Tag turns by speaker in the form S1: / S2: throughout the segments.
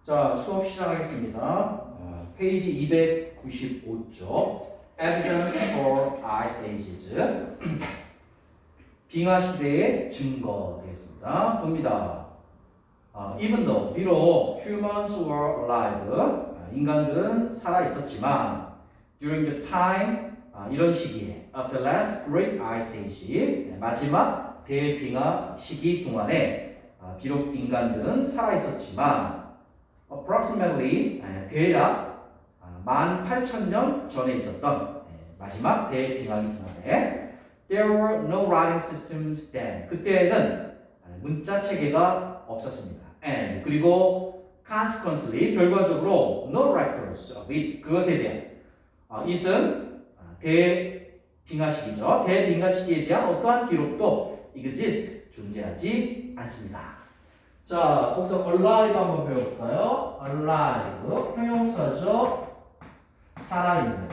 S1: 자, 수업 시작하겠습니다. 페이지 295쪽. Evidence for Ice Ages. 빙하 시대의 증거 되겠습니다. 봅니다. Even though, 비록 humans were alive, 인간들은 살아 있었지만 during the time, 이런 시기에 of the last great ice age, 마지막 대빙하 시기 동안에 비록 인간들은 살아 있었지만 approximately 대략 18,000년 전에 있었던 마지막 대빙하기 동안에 there were no writing systems then. 그때는 문자 체계가 없었습니다. And 그리고 consequently 결과적으로 no records of it. 그것에 대한 it은 대빙하 시기죠. 대빙하 시기에 대한 어떠한 기록도 exist 존재하지 않습니다. 자, 거기서 alive 한번 배워볼까요? alive 형용사죠. 살아있는.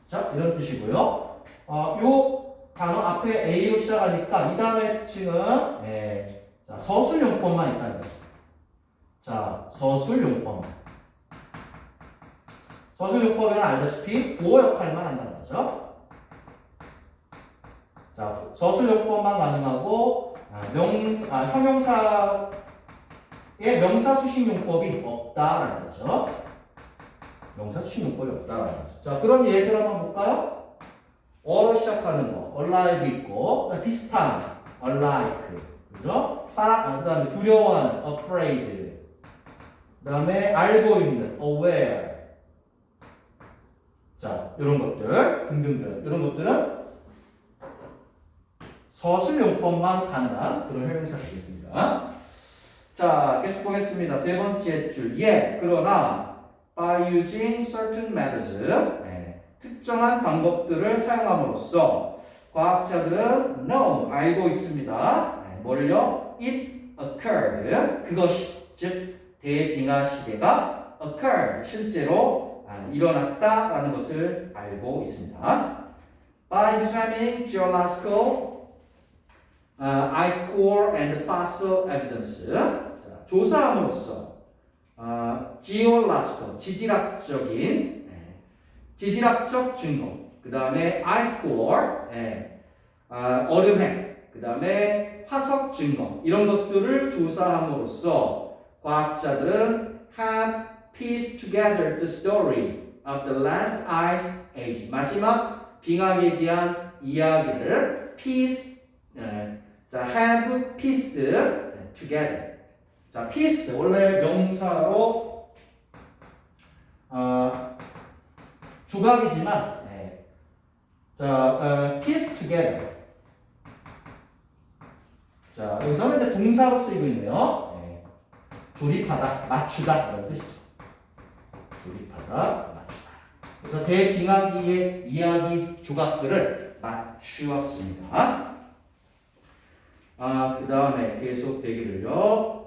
S1: 자, 이런 뜻이고요. 요 단어 앞에 A로 시작하니까 이 단어의 특징은 자, 서술용법만 있다는 거죠. 자, 서술용법만. 서술용법에는 알다시피 보호 역할만 한다는 거죠. 자, 서술용법만 가능하고 형용사의 명사 수식용법이 없다라는 거죠. 명사 수식용법이 없다라는 거죠. 자, 그럼 예들 한번 볼까요? 어로 시작하는 거, alive 있고, 비슷한, alike, 그죠? 그 다음에 두려워하는, afraid, 그 다음에 알고 있는, aware. 자, 이런 것들, 등등등. 이런 것들은 서술용법만 가능한 그런 형용사가 되겠습니다. 자, 계속 보겠습니다. 세 번째 줄. 그러나 by using certain methods, 특정한 방법들을 사용함으로써 과학자들은 know, 알고 있습니다. 뭘요? It occurred. 그것이, 즉 대빙하 시대가 occurred, 실제로 일어났다라는 것을 알고 있습니다. By examining geological ice core and fossil evidence. 자, 조사함으로써 geological, 지질학적 증거, 그 다음에 ice core, 얼음핵, 그 다음에 화석 증거, 이런 것들을 조사함으로써 과학자들은 have pieced together the story of the last ice age. 마지막 빙하기에 대한 이야기를 자, have pieced together. 자, piece 원래 명사로 조각이지만 자, piece together. 자, 여기서는 이제 동사로 쓰이고 있네요. 조립하다, 맞추다 이런 뜻이죠. 조립하다, 맞추다. 그래서 대빙하기의 이야기 조각들을 맞추었습니다. 그 다음에 계속 되기를요.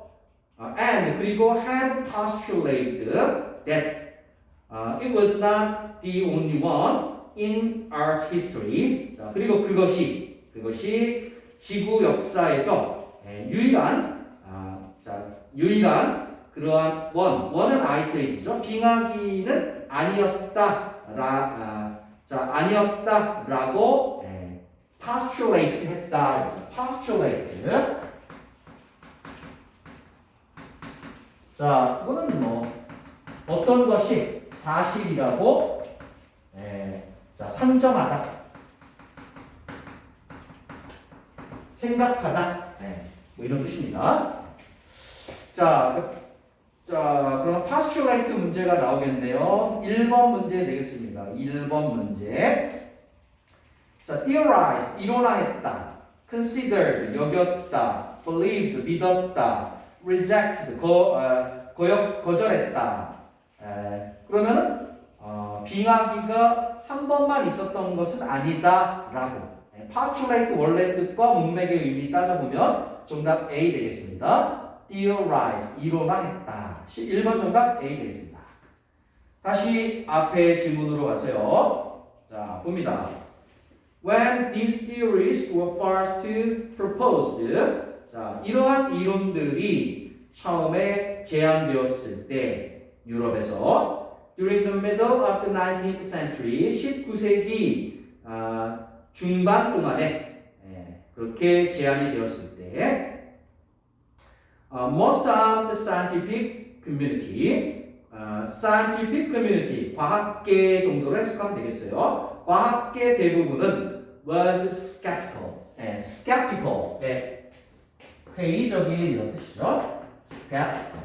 S1: And 그리고 have postulated that it was not the only one in art history. 자, 그리고 그것이 지구 역사에서 유일한 그러한 원은 아이스에이지죠. 빙하기는 아니었다라고 postulate 했다. postulate. 자, 그거는 어떤 것이 사실이라고 자, 상정하다, 생각하다, 뭐 이런 뜻입니다. 자, 그럼 postulate 문제가 나오겠네요. 1번 문제 되겠습니다. 1번 문제. 자, theorize, 이론화했다, considered, 여겼다, believed, 믿었다, rejected, 거절했다. 그러면은 빙하기가 한 번만 있었던 것은 아니다라고. postulate 원래 뜻과 문맥의 의미 따져보면 정답 A 되겠습니다. theorize, 이론화했다. 1번 정답 A 되겠습니다. 다시 앞에 질문으로 가세요. 자, 봅니다. When these theories were first proposed, 자, 이러한 이론들이 처음에 제안되었을 때 유럽에서 during the middle of the 19th century 19세기 중반 동안에 그렇게 제안이 되었을 때 most of the scientific community 과학계 정도로 해석하면 되겠어요. 과학계 대부분은 was skeptical 회의적인 이런 뜻이죠. skeptical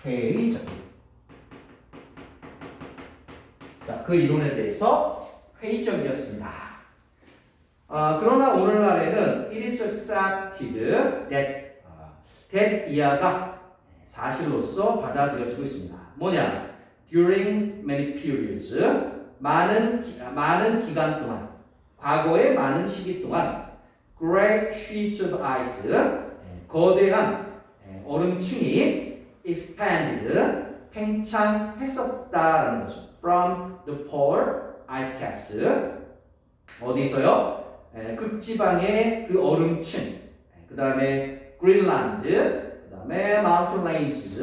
S1: 회의적인. 자, 그 이론에 대해서 회의적이었습니다. 그러나 오늘날에는 it is accepted that 이하가 사실로서 받아들여지고 있습니다. 뭐냐? During many periods 많은 기간 동안 과거의 많은 시기 동안 great sheets of ice 거대한 얼음층이 expanded 팽창했었다라는 거죠. From the polar ice caps 어디서요? 극지방의 그 얼음층 그 다음에 그린란드 그 다음에 mountain ranges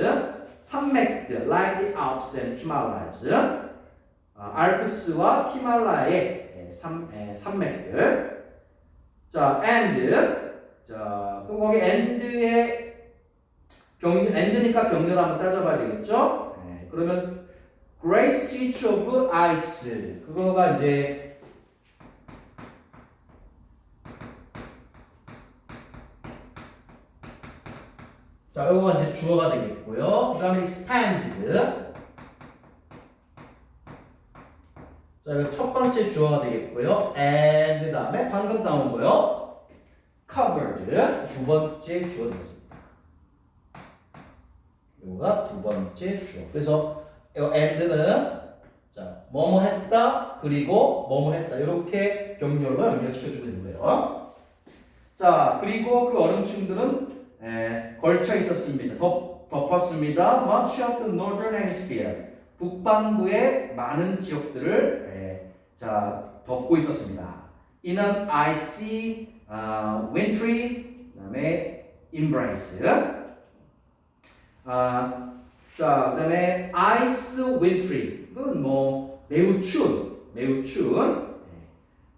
S1: 산맥들 like the Alps and Himalayas 알프스와 히말라야의 산맥들 자 and 자 그럼 거기 and의 and니까 병렬 한번 따져봐야 되겠죠? 그러면 great sheets of ice 그거가 이제 자, 이거가 이제 주어가 되겠고요. 그 다음에 expanded. 자, 이거 첫 번째 주어가 되겠고요. and 그 다음에 방금 나온 거요. covered. 두 번째 주어 되겠습니다. 이거가 두 번째 주어. 그래서 이거 and는 자, 뭐뭐 했다, 그리고 뭐뭐 했다. 이렇게 병렬로 연결시켜주고 있는 거예요. 자, 그리고 그 얼음층들은 걸쳐 있었습니다. 덮었습니다. Much of the northern hemisphere. 북반구의 많은 지역들을 덮고 있었습니다. In an icy, wintry, 그다음에 embrace. 자, 그다음에 ice wintry. 그건 뭐 매우 추운.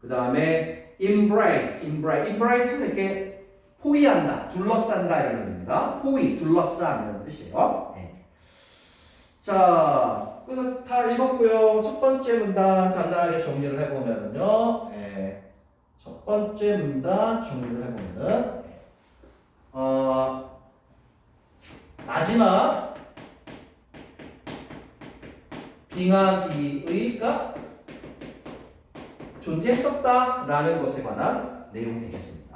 S1: 그다음에 embrace는 이렇게 포위한다, 둘러싼다 이런 의미입니다. 포위, 둘러싼 이런 뜻이에요. 자, 그래서 다 읽었고요. 첫 번째 문단 간단하게 정리를 해보면요. 첫 번째 문단 정리를 해보면은 마지막 빙하기가 존재했었다라는 것에 관한 내용이 되겠습니다.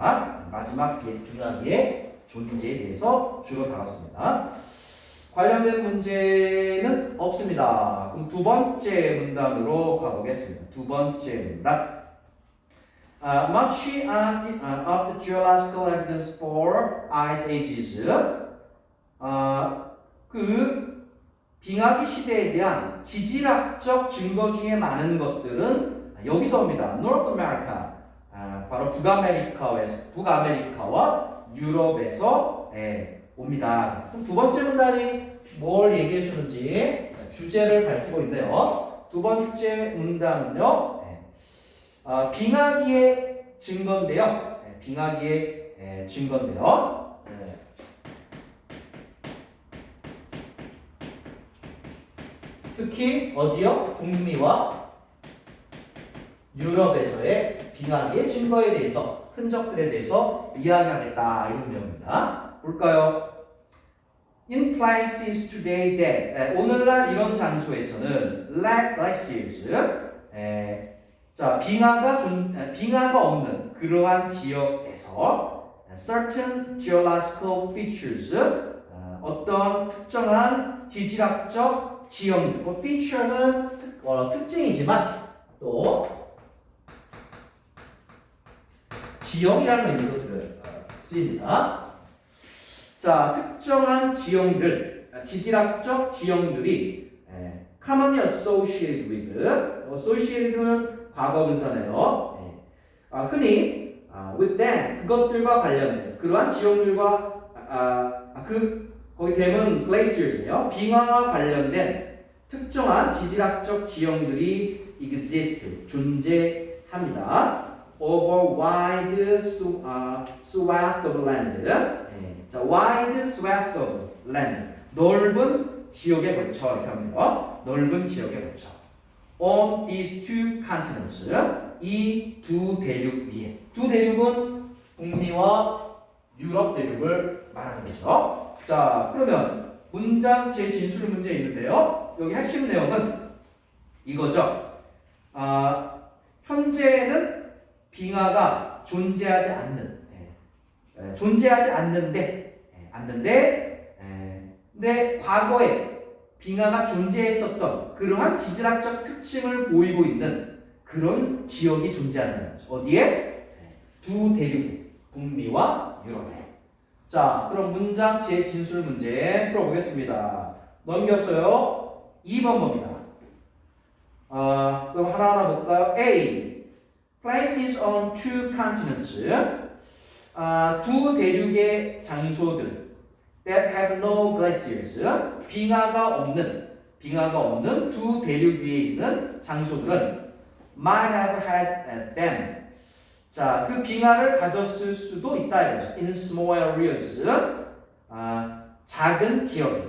S1: 마지막 빙하기의 존재에 대해서 주로 다뤘습니다. 관련된 문제는 없습니다. 그럼 두 번째 문단으로 가보겠습니다. 두 번째 문단. Much of the geological evidence for ice ages. 그 빙하기 시대에 대한 지질학적 증거 중에 많은 것들은 여기서 옵니다. North America. 바로 북아메리카와 유럽에서 옵니다. 그럼 두 번째 문단이 뭘 얘기해 주는지 주제를 밝히고 있네요. 두 번째 문단은요, 빙하기의 증거인데요. 빙하기의 증거인데요. 특히 어디요? 북미와 유럽에서의 빙하기의 증거에 대해서, 흔적들에 대해서 이야기하겠다 이런 내용입니다. 볼까요? In places today that 오늘날 이런 장소에서는 glaciers 자 빙하가 없는 그러한 지역에서 certain geological features 어떤 특정한 지질학적 지형, feature는 특징이지만 또 지형이라는 의미로 쓰입니다. 자, 특정한 지형들, 지질학적 지형들이 commonly associated with, associated는 과거 분사네요. 흔히 with them, 그것들과 관련된, 그러한 지형들과 거기 댐은 glaciers예요. 빙하와 관련된 특정한 지질학적 지형들이 exist, 존재합니다. over wide swath of land. 자, wide swath of land. 넓은 지역에 걸쳐 이렇게 하면 돼요. 넓은 지역에 걸쳐. on these two continents. 이 두 대륙 위에. 두 대륙은 북미와 유럽 대륙을 말하는 거죠. 자, 그러면 문장 재진술 문제 있는데요. 여기 핵심 내용은 이거죠. 현재는 빙하가 존재하지 않는, 존재하지 않는데, 근데 과거에 빙하가 존재했었던 그러한 지질학적 특징을 보이고 있는 그런 지역이 존재한다는 거죠. 어디에? 두 대륙에, 북미와 유럽에. 자, 그럼 문장 재진술 문제 풀어보겠습니다. 넘겼어요. 2번 봅니다. 그럼 하나하나 볼까요? A. Places on two continents. 두 대륙의 장소들. That have no glaciers. 빙하가 없는 두 대륙 위에 있는 장소들은 might have had them. 자, 그 빙하를 가졌을 수도 있다 이거죠. In small areas. 작은 지역에.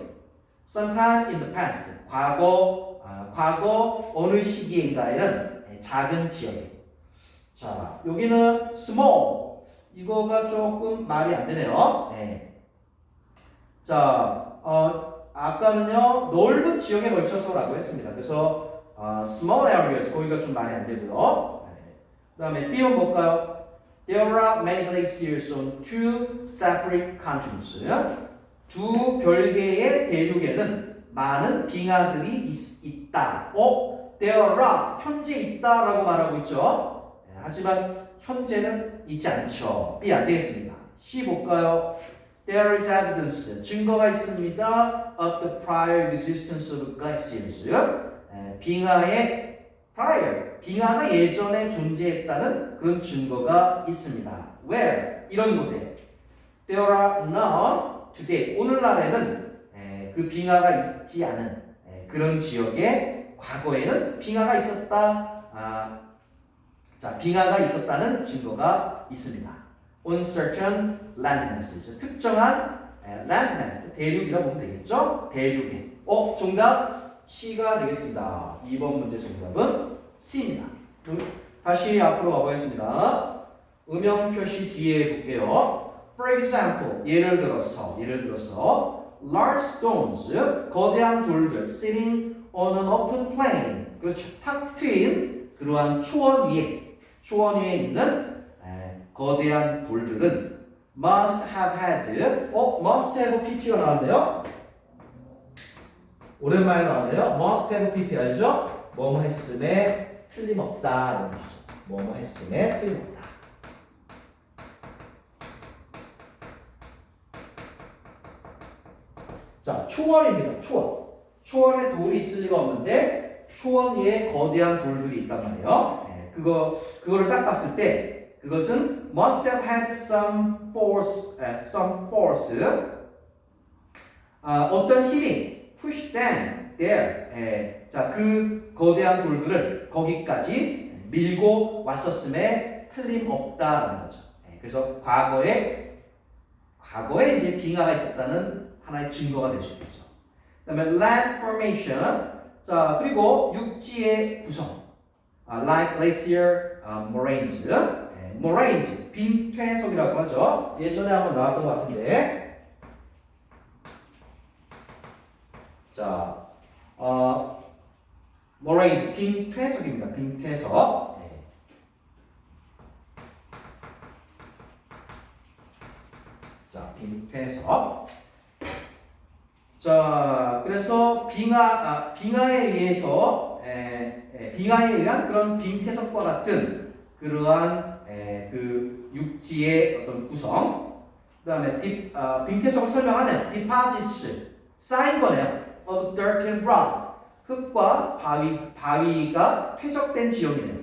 S1: Sometime in the past. 과거 어느 시기인가에는 작은 지역에. 자, 여기는 small. 이거가 조금 말이 안 되네요. 자, 아까는요, 넓은 지역에 걸쳐서라고 했습니다. 그래서, small areas, 거기가 좀 말이 안 되고요. 그 다음에 B번 볼까요? There are many glaciers on two separate continents. 두 별개의 대륙에는 많은 빙하들이 있다. There are, 현재 있다라고 말하고 있죠. 하지만 현재는 있지 않죠. B 안 되겠습니다. C 볼까요? There is evidence, 증거가 있습니다. Of the prior existence of glaciers. 빙하가 예전에 존재했다는 그런 증거가 있습니다. Where? 이런 곳에. There are none today. 오늘날에는 그 빙하가 있지 않은 그런 지역에 과거에는 빙하가 있었다. 자, 빙하가 있었다는 증거가 있습니다. On certain landmasses. 특정한 landmass, 대륙이라고 보면 되겠죠? 대륙에. 정답 C가 되겠습니다. 2번 문제 정답은 C입니다. 다시 앞으로 가보겠습니다. 음영 표시 뒤에 볼게요. For example, 예를 들어서 large stones, 거대한 돌들 sitting on an open plain. 그렇죠. 탁 트인 그러한 초원 위에 있는 거대한 돌들은 must have had, must have pp가 나왔네요. 오랜만에 나왔네요. must have pp 알죠? 뭐뭐 했음에 틀림없다 이런 뜻이죠. 뭐뭐 했음에 틀림없다. 자, 초원입니다. 초원에 돌이 있을 리가 없는데 초원 위에 거대한 돌들이 있단 말이에요. 그거를 딱 봤을 때 그것은 must have had some force. 어떤 힘이 push them there. 자, 그 거대한 돌들을 거기까지 밀고 왔었음에 틀림없다라는 거죠. 그래서 과거에 이제 빙하가 있었다는 하나의 증거가 될 수 있겠죠. 그다음에 land formation. 자, 그리고 육지의 구성. like glacier, moraines. moraines, 빈퇴석이라고 하죠. 예전에 한번 나왔던 것 같은데. 자, moraines, 빈퇴석입니다. 빈퇴석. 자, 빈퇴석. 자, 그래서 빙하에 의한 그런 빈퇴석과 같은 그러한 그 육지의 어떤 구성. 그다음에 빈퇴석을 설명하는 deposits, 쌓인 거네요. of dirt and rock, 흙과 바위가 퇴적된 지역이네요.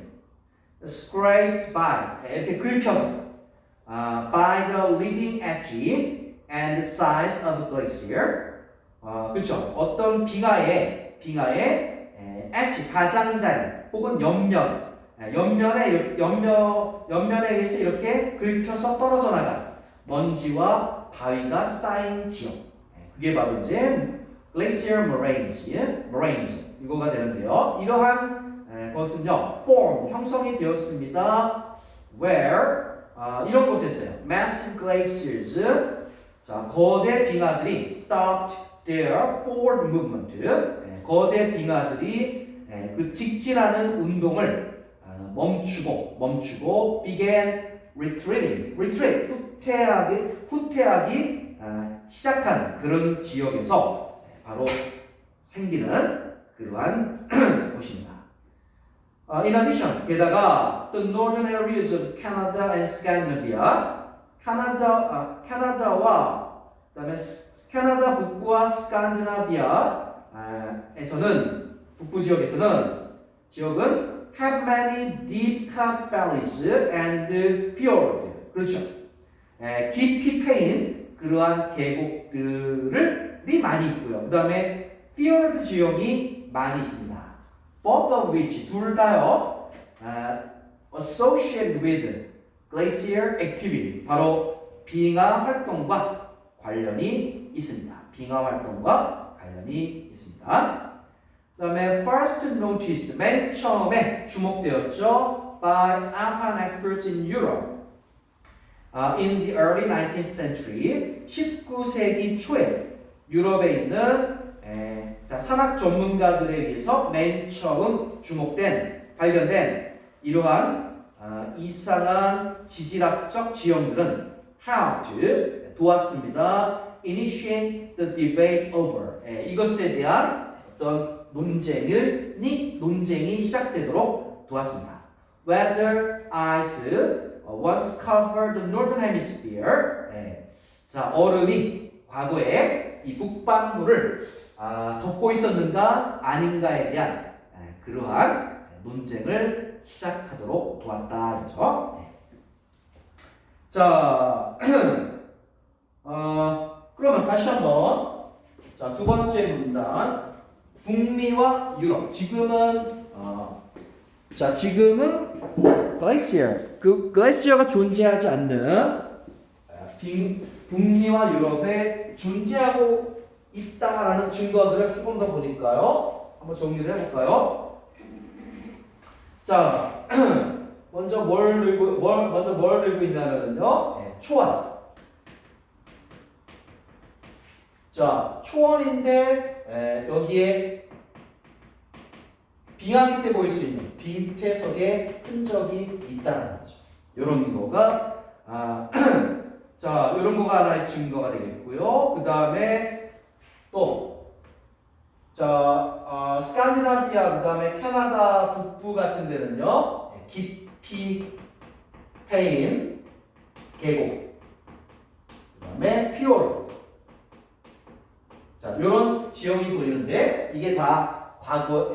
S1: scraped by, 이렇게 긁혀서 by the leading edge, and the size of the glacier. 그렇죠. 어떤 빙하의 엣지 가장자리 혹은 옆면에 의해서 이렇게 긁혀서 떨어져 나간 먼지와 바위가 쌓인 지역. 그게 바로 이제 glacier moraines 이거가 되는데요. 이러한 것은요, form 형성이 되었습니다. where 이런 곳에서요, massive glaciers 자 거대 빙하들이 stopped their forward movement 거대 빙하들이 그 직진하는 운동을 멈추고 began retreat 후퇴하기 시작하는 그런 지역에서 바로 생기는 그러한 곳입니다. In addition, 게다가 the northern areas of Canada and Scandinavia, 캐나다와 그다음에 캐나다 북부와 스칸디나비아에서는 북부 지역은 have many deep cut valleys and fjord. 그렇죠. 깊이 패인 그러한 계곡들이 많이 있고요. 그다음에 fjord 지형이 많이 있습니다. Both of which 둘 다요 associated with glacier activity 바로 빙하 활동과 관련이 있습니다. 그다음에 first noticed 맨 처음에 주목되었죠 by alpine experts in Europe in the early 19th century 19세기 초에 유럽에 있는 산악 전문가들에 의해서 맨 처음 발견된 이러한 이상한 지질학적 지형들은 helped 도왔습니다. Initiate the debate over 이것에 대한 어떤 논쟁이 시작되도록 도왔습니다. Whether ice once covered the northern hemisphere 자 얼음이 과거에 이 북반구를 덮고 있었는가 아닌가에 대한 그러한 논쟁을 시작하도록 도왔다. 그렇죠? 자, 그러면 다시 한번 자, 두 번째 문단 북미와 유럽 지금은 glacier 글래시어가 존재하지 않는 북미와 유럽에 존재하고 있다라는 증거들을 조금 더 보니까요. 한번 정리를 해볼까요? 자, 먼저 뭘 들고 있냐면요. 초원. 자, 초원인데 여기에 빙하기 때 보일 수 있는 빙퇴석의 흔적이 있다는 거죠. 이런 거가 자, 이런 거가 하나의 증거가 되겠고요. 그 다음에 또, 자, 스칸디나비아, 그 다음에 캐나다 북부 같은 데는요, 깊이 패인 계곡, 그 다음에 피오르. 자, 이런 지형이 보이는데, 이게 다 과거,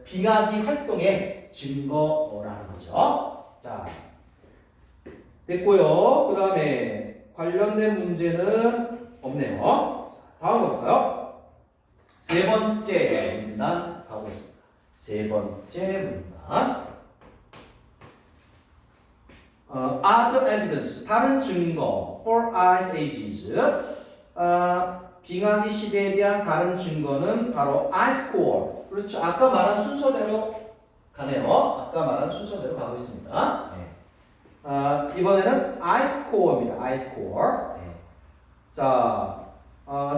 S1: 빙하기 활동의 증거라는 거죠. 자, 됐고요. 그 다음에 관련된 문제는 없네요. 다음 거 볼까요? 세 번째 문단 가보겠습니다. 세 번째 문단. Other evidence, 다른 증거 for ice ages. 빙하기 시대에 대한 다른 증거는 바로 ice core. 그렇죠. 아까 말한 순서대로 가네요. 아까 말한 순서대로 가고 있습니다. 네. 이번에는 ice core입니다. ice core. 네. 자.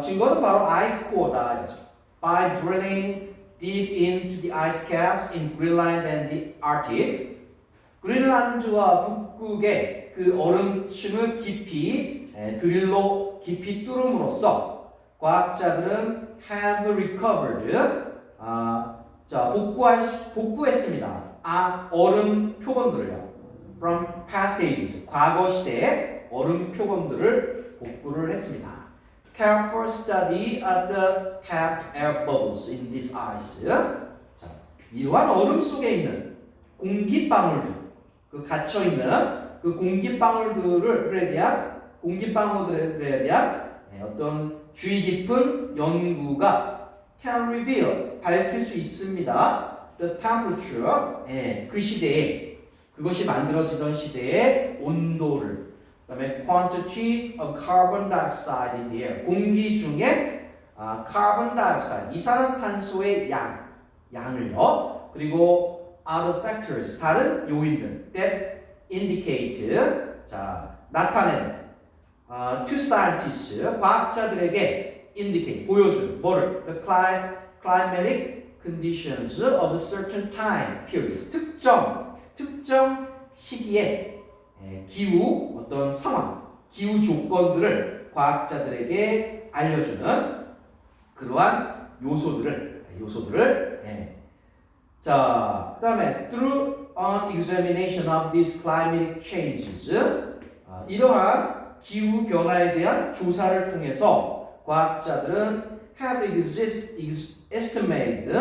S1: 증거는 바로 ice core다 이거죠. By drilling deep into the ice caps in Greenland and the Arctic, 그린란드와 북극의 그 얼음층을 드릴로 깊이 뚫음으로써 과학자들은 have recovered, 자 복구했습니다. 얼음 표본들을요. From past ages, 과거 시대의 얼음 표본들을 복구를 했습니다. Careful study of the trapped air bubbles in this ice. 자, 이러한 얼음 속에 있는 공기방울들, 그 갇혀 있는 그 공기방울들에 대한 공기방울들에 대한 어떤 주의 깊은 연구가 can reveal 밝힐 수 있습니다. The temperature 그 시대에 그것이 만들어지던 시대의 온도를 그다음에 quantity of carbon dioxide in the air 공기 중에 carbon dioxide 이산화탄소의 양을요. 그리고 other factors 다른 요인들 that indicate 자 나타내는 to scientists 과학자들에게 indicate 보여주는 뭐를 the climatic conditions of a certain time period 특정 시기에 기후 어떤 상황 기후 조건들을 과학자들에게 알려주는 그러한 요소들을 자 그다음에 through an examination of these climatic changes 이러한 기후 변화에 대한 조사를 통해서 과학자들은 have estimated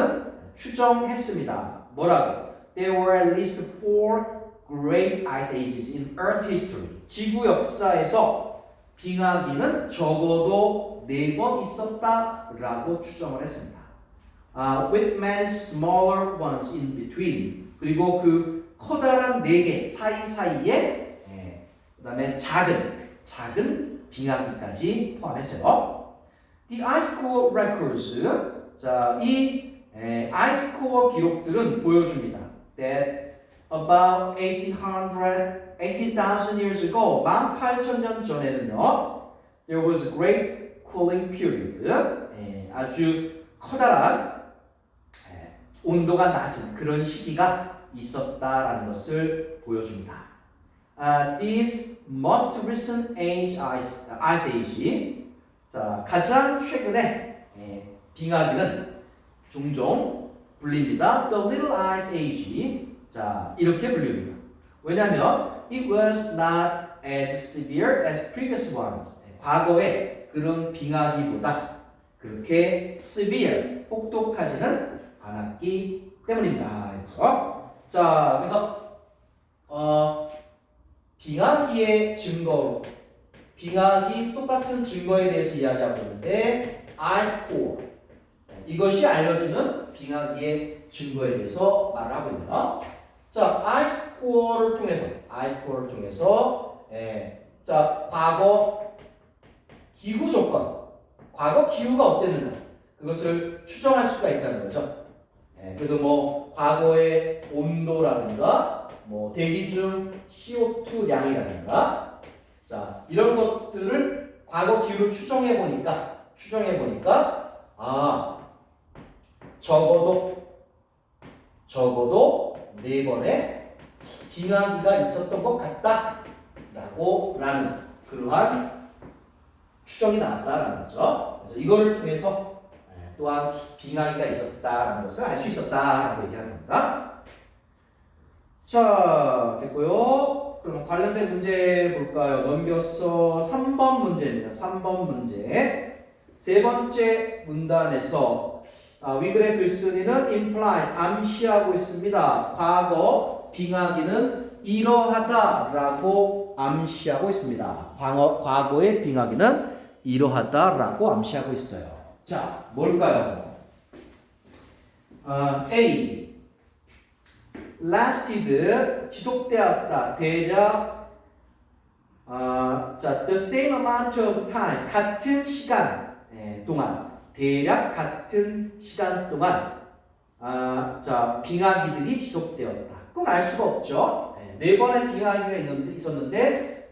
S1: 추정했습니다. 뭐라고? There were at least 4 great ice ages in Earth history. 지구 역사에서 빙하기는 적어도 4번 있었다라고 추정을 했습니다. With many smaller ones in between. 그리고 그 커다란 4개 사이사이에 그 다음에 작은 빙하기까지 포함했어요. The ice core records. 자, 이 ice core 기록들은 보여줍니다. That about 18,000 years ago, 18,000년 전에는요, there was a great cooling period. 아주 커다란 온도가 낮은 그런 시기가 있었다라는 것을 보여줍니다. This most recent ice age, 자, 가장 최근에 빙하기는 종종 불립니다. The Little Ice Age, 자, 이렇게 불립니다. 왜냐하면 it was not as severe as previous ones. 과거의 그런 빙하기보다 그렇게 severe, 혹독하지는 않았기 때문입니다. 그래서 자, 그래서 빙하기의 증거로 빙하기 똑같은 증거에 대해서 이야기하고 있는데 ice core 이것이 알려주는 빙하기의 증거에 대해서 말을 하고 있네요. 자, ice core를 통해서 자, 과거 기후 조건 과거 기후가 어땠는가 그것을 추정할 수가 있다는 거죠. 그래서 뭐 과거의 온도라든가 뭐 대기 중 CO2량이라든가 자 이런 것들을 과거 기후를 추정해 보니까 적어도 4번의 빙하기가 있었던 것 같다라는 그러한 추정이 나왔다라는 거죠. 그래서 이거를 통해서 또한 빙하기가 있었다라는 것을 알 수 있었다라고 얘기하는 겁니다. 자, 됐고요. 그럼 관련된 문제 볼까요? 넘겨서 3번 문제입니다. 3번 문제. 세 번째 문단에서 위글의 글쓴이는 implies, 암시하고 있습니다. 과거 빙하기는 이러하다라고 암시하고 있습니다. 과거의 빙하기는 이러하다라고 암시하고 있어요. 자, 뭘까요? A. lasted 지속되었다. 대략 자, the same amount of time 같은 시간 동안 대략 같은 시간 동안 자, 빙하기들이 지속되었다. 그건 알 수가 없죠. 4번의 빙하기가 있었는데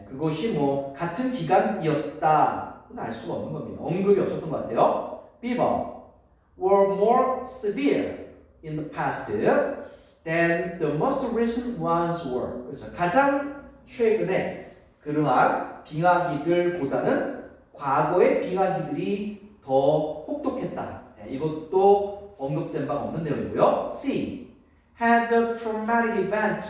S1: 그것이 뭐 같은 기간이었다. 그건 알 수가 없는 겁니다. 언급이 없었던 것 같아요. B번 were more severe in the past than the most recent ones were. 그래서 가장 최근에 그러한 빙하기들보다는 과거의 빙하기들이 더 혹독했다. 이것도 언급된 바가 없는 내용이고요. C. had a traumatic event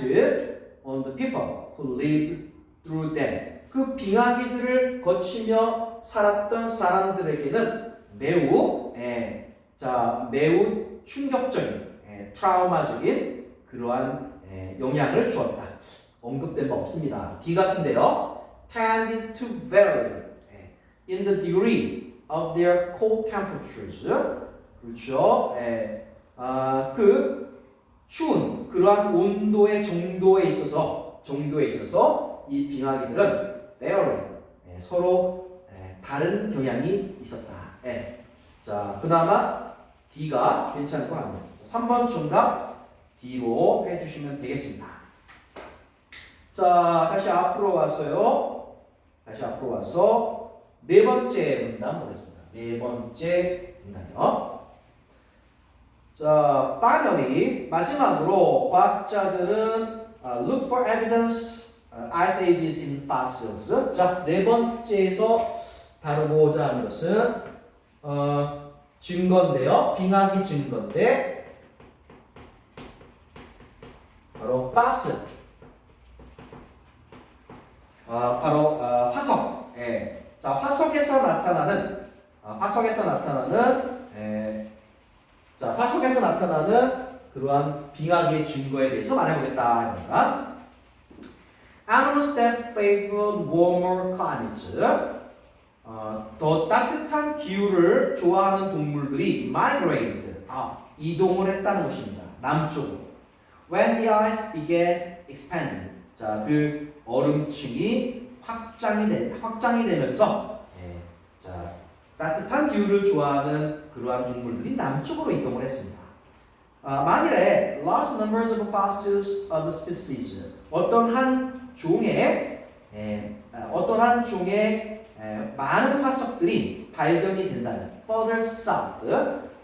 S1: on the people who lived through them. 그 빙하기들을 거치며 살았던 사람들에게는 매우 충격적인 트라우마적인 그러한 영향을 주었다. 언급된 바 없습니다. D 같은데요. tended to vary in the degree of their cold temperatures. 그렇죠. 그 추운 그러한 온도의 정도에 있어서 이 빙하기들은 vary 서로 다른 경향이 있었다. 자, 그나마 D가 괜찮을 것 같네요. 3번 정답 D로 해주시면 되겠습니다. 자, 다시 앞으로 왔어요. 다시 앞으로 와서 네 번째 문단 보겠습니다. 네 번째 문단이요. 자, finally 마지막으로 과학자들은 look for evidence ice ages in fossils. 자, 네 번째에서 다루고자 하는 것은 증거인데요. 빙하기 증거인데 바로 fossil. 바로 화석. 자, 화석에서 나타나는 그러한 빙하기의 증거에 대해서 말해보겠다. 그러니까 animals that favored warmer climates. 더 따뜻한 기후를 좋아하는 동물들이 migrated. 이동을 했다는 것입니다. 남쪽으로. When the ice began expanding. 자, 그 얼음층이 확장이 되면서 자, 따뜻한 기후를 좋아하는 그러한 동물들이 남쪽으로 이동을 했습니다. 만일에 large numbers of fossils of species 어떤 한 종의 많은 화석들이 발견이 된다면 further south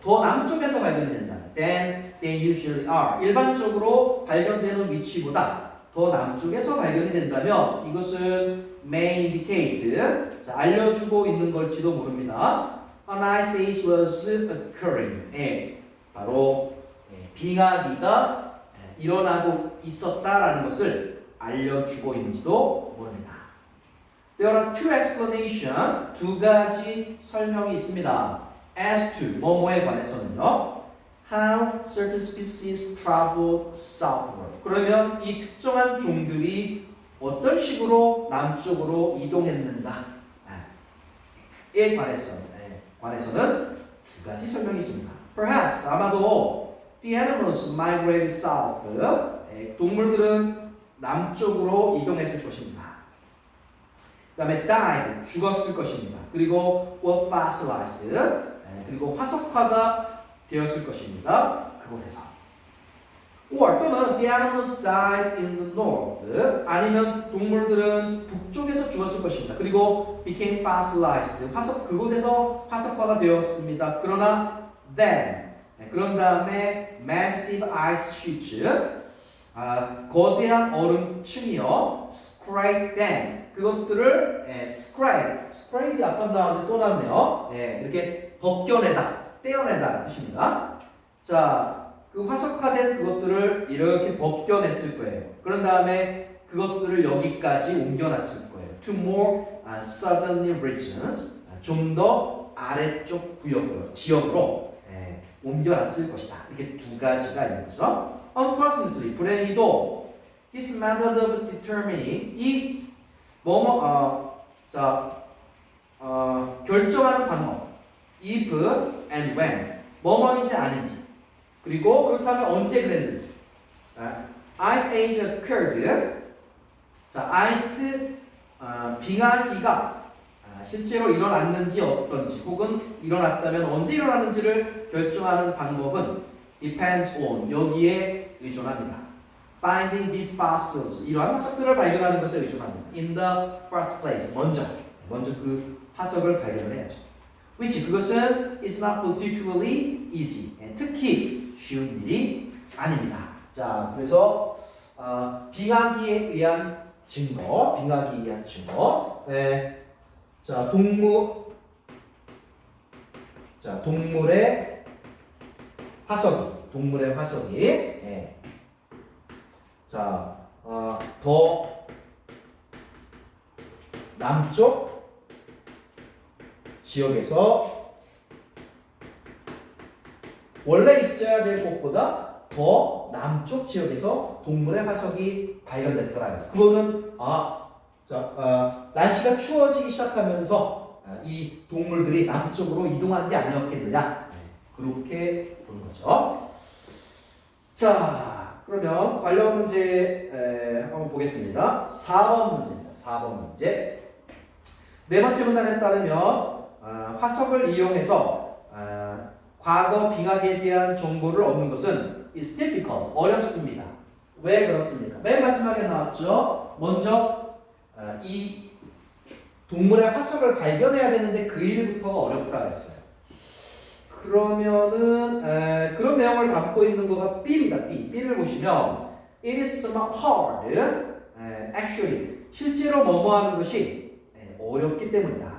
S1: 더 남쪽에서 발견이 된다면 than they usually are 일반적으로 발견되는 위치보다 더 남쪽에서 발견이 된다면 이것은 may indicate 자, 알려주고 있는 걸지도 모릅니다. An ice age was occurring. 바로 빙하기가 일어나고 있었다라는 것을 알려주고 있는지도 모릅니다. There are two explanations, 두 가지 설명이 있습니다. As to 뭐뭐에 관해서는요. How certain species traveled southward. 그러면 이 특정한 종들이 어떤 식으로 남쪽으로 이동했는가? 에 관해서는 두 가지 설명이 있습니다. Perhaps 아마도 the animals migrated south. 동물들은 남쪽으로 이동했을 것입니다. 그 다음에 died, 죽었을 것입니다. 그리고 were fossilized, 그리고 화석화가 되었을 것입니다. 그곳에서. Or 또는 the animals died in the north. 아니면 동물들은 북쪽에서 죽었을 것입니다. 그리고 became fossilized. 그곳에서 화석화가 되었습니다. 그러나 then, 그런 다음에 massive ice sheets, 거대한 얼음층이요, scrape them. 그것들을 scrape 아까 나왔는데 또 나왔네요. 이렇게 벗겨내다, 떼어내다 뜻입니다. 자, 그 화석화된 그것들을 이렇게 벗겨냈을 거예요. 그런 다음에 그것들을 여기까지 옮겨놨을 거예요. To more southern regions, 좀 더 아래쪽 지역으로 옮겨놨을 것이다. 이렇게 두 가지가 있는 거죠. Unfortunately, 불행히도 this method of determining 이 결정하는 방법 if and when 뭐뭐인지 아닌지 그리고 그렇다면 언제 그랬는지 ice age occurred 자 아이스 빙하기가 실제로 일어났는지 어떤지 혹은 일어났다면 언제 일어났는지를 결정하는 방법은 depends on 여기에 의존합니다. Finding these fossils 이러한 화석들을 발견하는 것에 의존합니다. In the first place 먼저 그 화석을 발견을 해야죠. which 그것은 is not particularly easy 특히 쉬운 일이 아닙니다. 자 그래서 빙하기에 의한 증거 자 동물의 화석이 자, 더 남쪽 지역에서 원래 있어야 될 곳보다 더 남쪽 지역에서 동물의 화석이 발견됐더라. 그거는 자, 날씨가 추워지기 시작하면서 이 동물들이 남쪽으로 이동한 게 아니었겠느냐. 그렇게 보는 거죠. 자, 그러면 관련 문제 한번 보겠습니다. 4번 문제입니다. 4번 문제. 네 번째 문단에 따르면 화석을 이용해서 과거 빙하기에 대한 정보를 얻는 것은 is difficult, 어렵습니다. 왜 그렇습니까? 맨 마지막에 나왔죠. 먼저 이 동물의 화석을 발견해야 되는데 그 일부터가 어렵다 했어요. 그러면은 그런 내용을 담고 있는 거가 B입니다. B. B를 보시면 it is somewhat hard, actually 실제로 뭐뭐 하는 것이 어렵기 때문이다.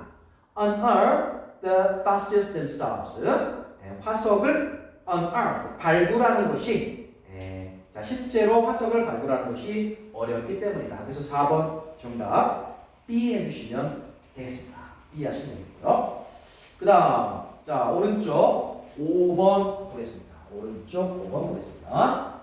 S1: Unearth the fossils themselves. 화석을 unearth, 발굴하는 것이 자, 실제로 화석을 발굴하는 것이 어렵기 때문이다. 그래서 4번 정답 B 해주시면 되겠습니다. B 하시면 되겠고요. 그 다음 자 오른쪽 5번 보겠습니다. 오른쪽 5번 보겠습니다.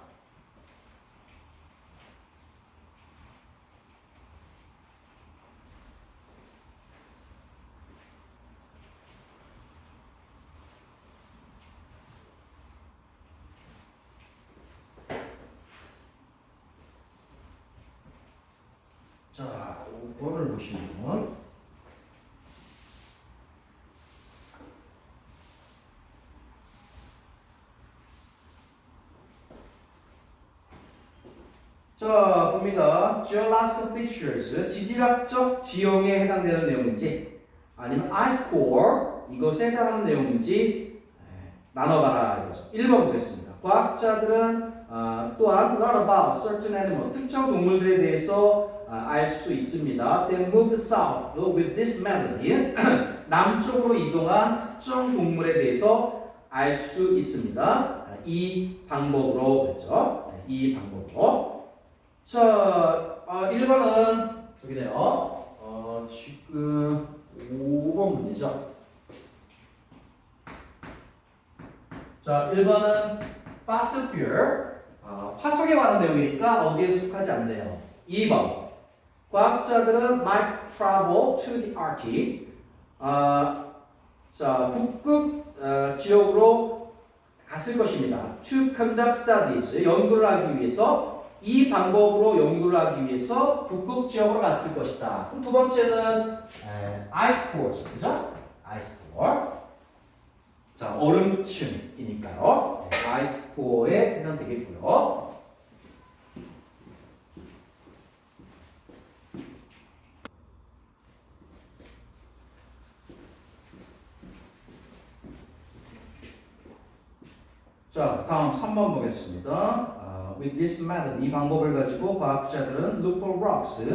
S1: 자, 5번을 보시면 자, 봅니다. Geological features, 지질학적 지형에 해당되는 내용인지 아니면 ice core, 이것에 해당하는 내용인지 나눠봐라 이거죠. 1번 보겠습니다. 과학자들은 또한 learn about certain animals, 특정 동물들에 대해서 알 수 있습니다. They moved south with this melody. 남쪽으로 이동한 특정 동물에 대해서 알 수 있습니다. 이 방법으로 그랬죠. 이 방법으로. 자, 1번은 저기네요. 지금 5번 문제죠. 자, 1번은 fossil fuel, 화석에 관한 내용이니까 어디에도 속하지 않네요. 2번, 과학자들은 might travel to the Arctic. 자, 북극 지역으로 갔을 것입니다. To conduct studies, 연구를 하기 위해서. 이 방법으로 연구를 하기 위해서 북극 지역으로 갔을 것이다. 그럼 두 번째는 ice core죠, 그죠? ice core. 자, 얼음층이니까요. ice core에 해당되겠고요. 자, 다음 3번 보겠습니다. With this method, 이 방법을 가지고 과학자들은 look for rocks,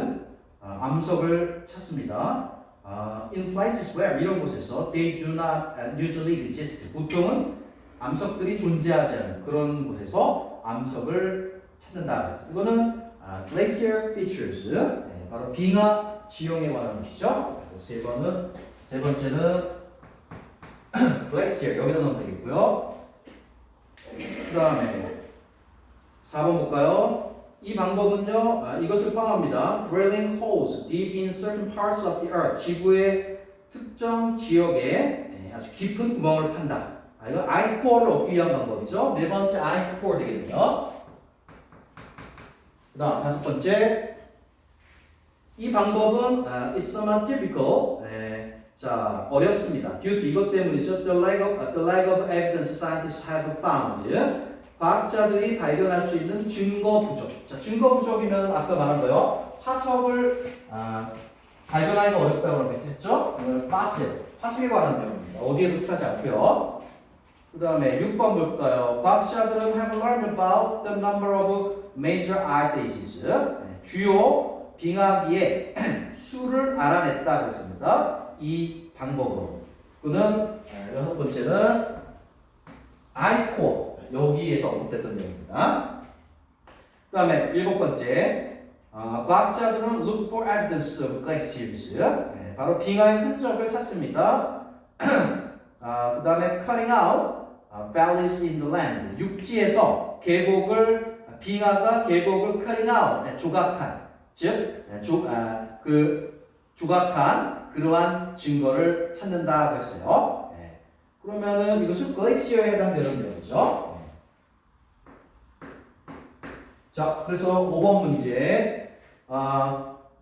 S1: 암석을 찾습니다. In places where, 이런 곳에서 they do not usually exist. 보통은 암석들이 존재하지 않는 그런 곳에서 암석을 찾는다. 이거는 glacier features, 바로 빙하 지형에 관한 것이죠. 세 번째는 glacier, 여기다 넣으면 되겠고요. 그 다음에 4번 볼까요? 이 방법은요, 이것을 포함합니다. Drilling holes deep in certain parts of the earth. 지구의 특정 지역에 아주 깊은 구멍을 판다. 이건 ice core를 얻기 위한 방법이죠. 네 번째 ice core 되겠네요. 그 다음 다섯 번째, 이 방법은 is somewhat difficult. 자, 어렵습니다. due to 이것 때문이죠. The lack of evidence scientists have found. 과학자들이 발견할 수 있는 증거 부족. 자, 증거 부족이면 아까 말한 거요. 화석을 발견하기가 어렵다고 했죠. fossil, 화석에 관한 내용입니다. 어디에도 속하지 않고요. 그 다음에 6번 볼까요? 과학자들은 have learned about the number of major ice ages. 주요 빙하기의 수를 알아냈다 그랬습니다. 이 방법으로. 그는 여섯 번째는 ice core. 여기에서 언급됐던 내용입니다. 그 다음에 일곱 번째, 과학자들은 look for evidence of glaciers. 바로 빙하의 흔적을 찾습니다. 그 다음에 cutting out valleys in the land. 육지에서 빙하가 계곡을 cutting out, 조각한. 즉, 조각한 그러한 증거를 찾는다고 했어요. 예. 그러면은 이것은 글레이시어에 해당되는 내용이죠. 예. 자, 그래서 5번 문제.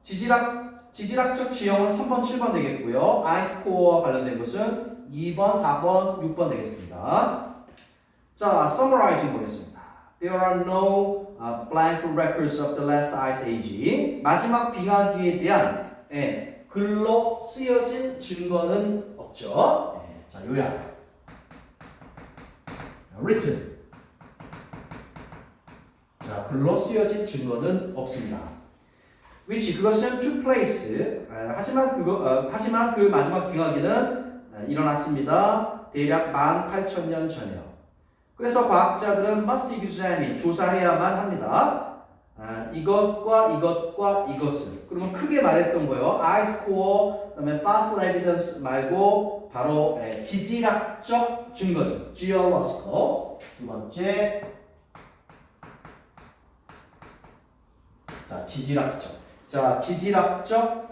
S1: 지질학적 지형은 3번, 7번 되겠고요. 아이스코어와 관련된 것은 2번, 4번, 6번 되겠습니다. 자, summarizing 보겠습니다. There are no blank records of the last ice age. 마지막 빙하기에 대한 글로 쓰여진 증거는 없죠. 자, 요약. written. 자, 글로 쓰여진 증거는 없습니다. which 그것은 took place. 하지만 그 마지막 빙하기는 일어났습니다. 대략 18,000년 전이요. 그래서 과학자들은 must examine 조사해야만 합니다. 이것과 이것과 이것을. 그러면 크게 말했던 거요. ice core, 그다음에 fossil evidence 말고 바로 지질학적 증거죠. geological. 두 번째. 자, 지질학적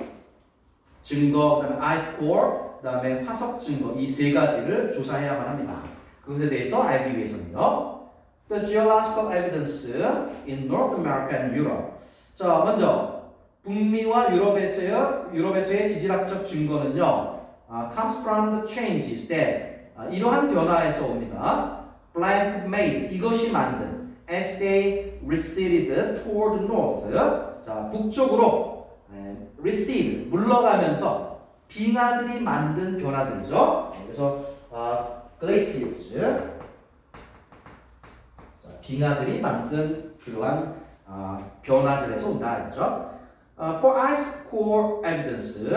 S1: 증거, 그다음에 ice core, 그다음에 화석 증거 이 세 가지를 조사해야만 합니다. 그것에 대해서 알기 위해서는요. The geological evidence in North America and Europe. 자, 먼저 북미와 유럽에서의 지질학적 증거는요. comes from the changes that 이러한 변화에서 옵니다. blank made 이것이 만든 as they receded toward north. 자, 북쪽으로 recede 물러가면서 빙하들이 만든 변화들이죠. 그래서 glaciers. 자, 빙하들이 만든 그러한 변화들에서 온다 이거죠. For ice core evidence,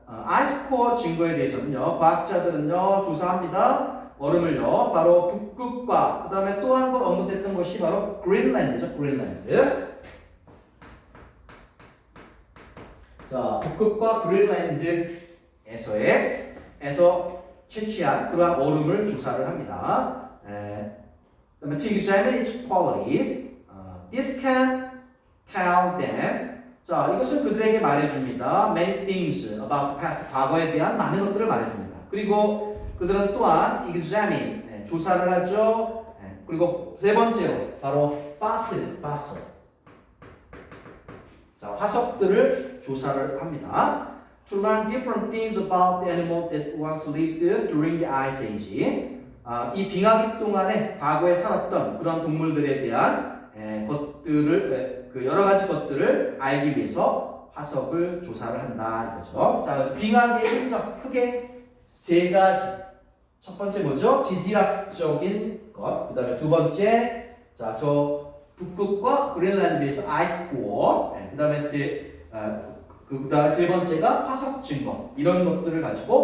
S1: ice core 증거에 대해서는요, 과학자들은요 조사합니다. 얼음을요, 바로 북극과 그 다음에 또 한 번 언급됐던 것이 바로 그린란드죠, 그린란드. 자, 북극과 그린란드에서 채취한 그러한 얼음을 조사를 합니다. 그다음에 to examine its quality, this can tell them. 자, 이것은 그들에게 말해줍니다. Many things about the past. 과거에 대한 많은 것들을 말해줍니다. 그리고 그들은 또한 examine, 조사를 하죠. 그리고 세 번째로 바로 fossil. 자, 화석들을 조사를 합니다. To learn different things about the animal that once lived during the ice age. 이 빙하기 동안에 과거에 살았던 그런 동물들에 대한 것들을 여러 가지 것들을 알기 위해서 화석을 조사를 한다 이거죠. 자, 그래서 빙하기의 흔적 크게 세 가지. 첫 번째 뭐죠? 지질학적인 것. 그다음에 두 번째, 자, 저 북극과 그린란드에서 아이스 코어. 그다음에 세 번째가 화석 증거. 이런 것들을 가지고